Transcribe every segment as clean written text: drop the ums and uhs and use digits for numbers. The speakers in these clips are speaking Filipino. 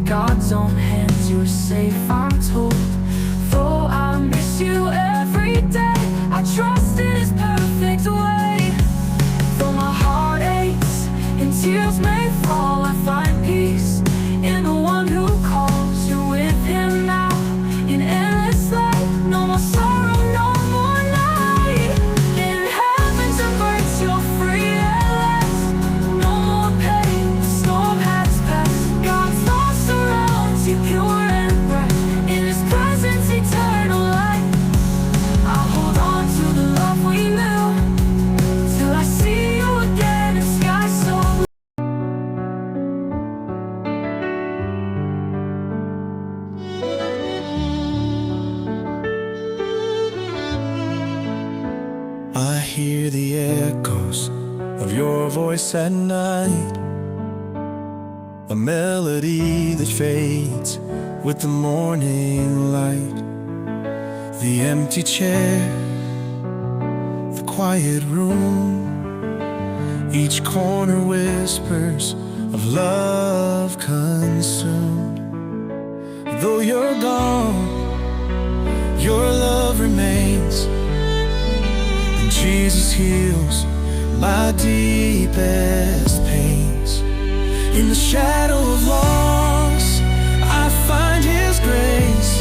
God's own hands, you're safe, I'm told. Though I miss you every day, I trust in His perfect way. Though my heart aches and tears may fall, I find peace in the one who calls. You're with Him now in endless light. No more sorrow, no more night. In heaven's embrace, you're free at last. No more pain, the storm has passed. God's love surrounds you, pure and bright. In His presence, eternal light. I'll hold on to the love we knew till I see you again in sky so blue. I hear the echoes of your voice at night, a melody that fades with the morning light. The empty chair, the quiet room, each corner whispers of love consumed. Though you're gone, your love remains. Jesus heals my deepest pains. In the shadow of loss, I find His grace.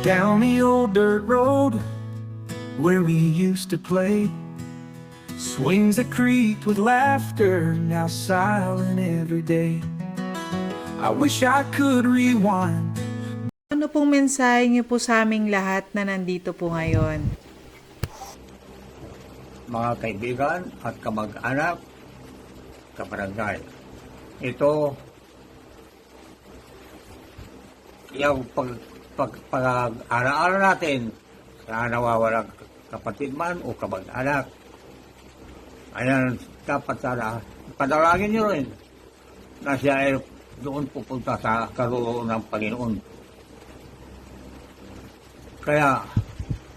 Down the old dirt road where we used to play, swings that creaked with laughter, now silent every day. I wish I could rewind. Ano pong mensahe niyo po sa aming lahat na nandito po ngayon? Mga kaibigan at kamag-anak, kabarangay. Ito, yung pag-aaral natin sa nawawalang kapatid man o kamag-anak. Ayan, dapat sana, padalangin nyo rin na siya ay doon pupunta sa karoon ng Panginoon. Kaya,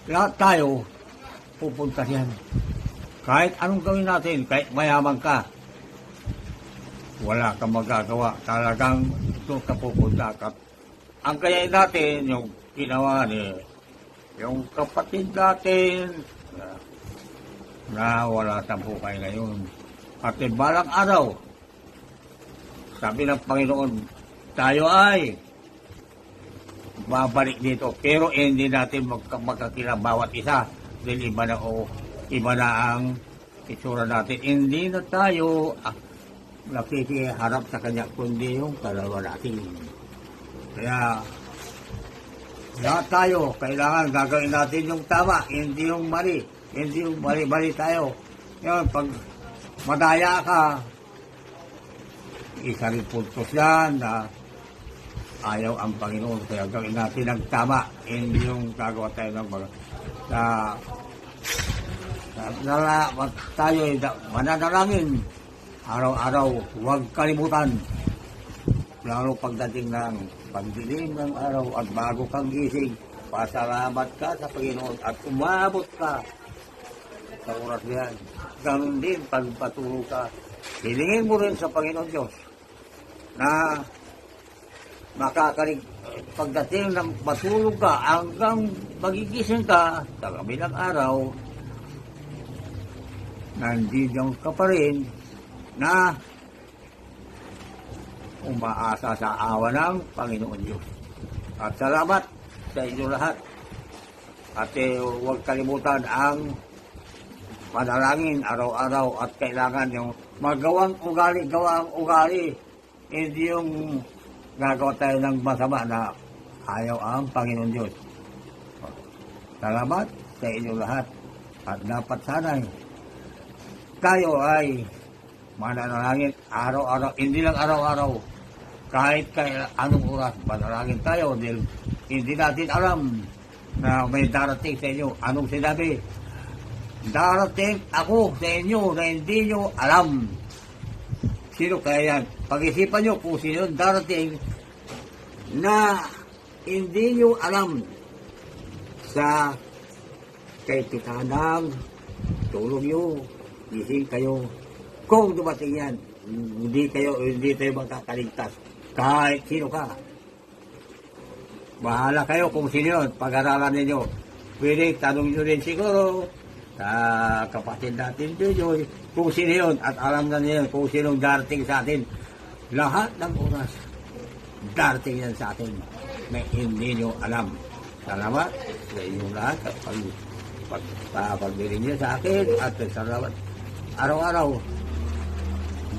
lahat tayo pupunta siyan. Kahit anong gawin natin, kahit mayaman ka, wala kang magagawa. Talagang ito ka pupunta. Ang kaya natin, yung ginawa ni yung kapatid natin, na wala sa buhay ngayon. At balang araw, sabi ng Panginoon, tayo ay babalik dito. Pero hindi natin magkakila bawat isa. Dahil iba na ang itsura natin. Hindi na tayo nakikiharap sa Kanya, kundi yung dalawa natin. Kaya, lahat tayo, kailangan gagawin natin yung tama, hindi yung mali. Hindi yung mali tayo. Ngayon, pag madaya ka, isa rin puntos yan na ayaw ang Panginoon. Kaya gawin natin ang tama, hindi yung gagawa tayo ng mga tayo mananalangin araw-araw, huwag kalimutan. Lalo pagdating ng pagdilim ng araw at bago kang gising, pasalamat ka sa Panginoon at umabot ka sa oras yan. Ganun din, pagpatulog ka, hilingin mo rin sa Panginoon Diyos na pagdating ng matulog ka hanggang magigising ka sa kabilang araw, nandiyan ka pa rin na umaasa sa awa ng Panginoon Diyos. At salamat sa inyo lahat. At huwag kalimutan ang manalangin araw-araw at kailangan yung magawang ugali. Hindi yung gagawa tayo ng masama na ayaw ang Panginoon Diyos. Salamat sa inyo lahat. At dapat sana'y tayo ay mananalangin araw-araw, hindi lang araw-araw. Kahit anong oras, manalangin tayo dahil hindi natin alam na may darating sa inyo. Anong sinabi? Darating ako sa inyo na hindi nyo alam. Sino kaya yan? Pag-isipan nyo kung sino darating na hindi nyo alam sa kay Titanang, tulong nyo, gising kayo. Kung dumating yan, hindi tayo magkakaligtas. Kahit sino ka. Bahala kayo kung sino yun, pag-aralan ninyo. Pwede, tanong nyo rin siguro sa kapatid natin, Joy, kung sino yun, at alam na niyo kung sino darating sa atin. Lahat ng oras, darating yan sa atin na hindi nyo alam. Salamat sa inyong lahat at pagbili niyo sa akin at salamat araw-araw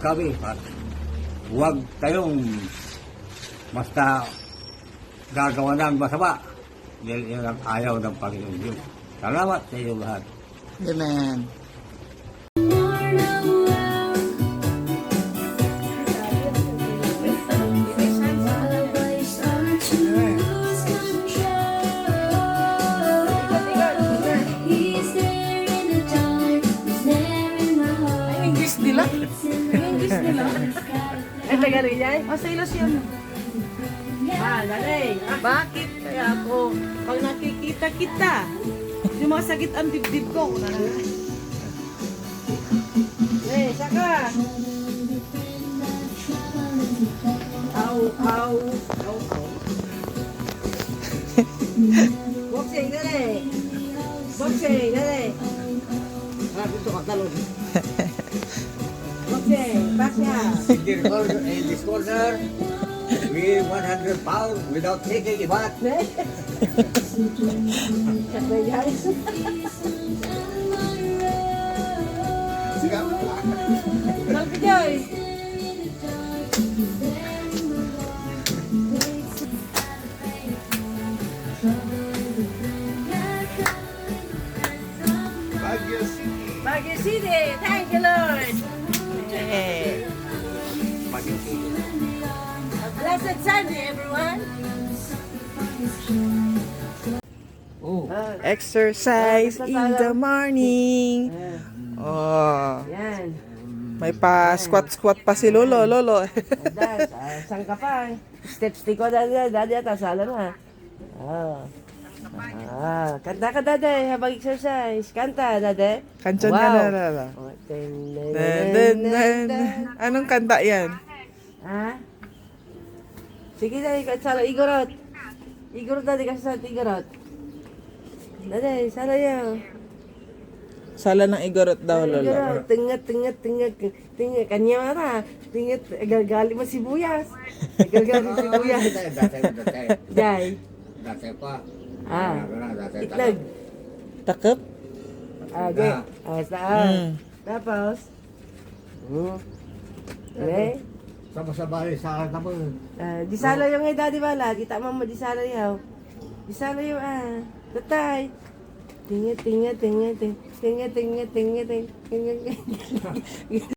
gabi at huwag kayong basta gagawa ng masama dahil yan ang ayaw ng Panginoon Diyos. Salamat sa inyong lahat. Amen. English nila? English nila? Ay, tagarin yan? O, sa ilusyon. Dali. Bakit kaya ako, pag nakikita kita, sumasakit ang dibdib ko. Eh, saka. Au. Boxing, dali. Boxing, dali. Dito ka talon. Boxing, pasya. In this corner, we 100 pounds without taking a bath. Sabay guys. Malaki Joy. Baguio City. Thank you, Lord. Hey. A blessed Sunday, everyone. Oh. Exercise in the morning. Oh, Yan. may pa squat pa si Lolo. Dad, saan ka pa? Steps ko, dadi, sala na. Kanta ka, dadi, habang exercise. Kanta, dadi. Kanchon ka na. Oh, Anong kanta yan? Ha? Sige, dadi, sala, igorot. Igorot, dadi, kasi sa igorot. Dadi, sala yan. Sala ng igorot daw, Lolo. Igorot, tingat. Kanya na. Tingat, gagali mo sibuyas. Gagali mo sibuyas. Jai. Dati pa. Itlog. Takip? Okay. Saan? Mm. Tapos? Okay. Sama-sabay sa akin naman. Di sala yung ngay daddy bala. Kita mo di sala yaw. Di sala yung Tatay. Tingat.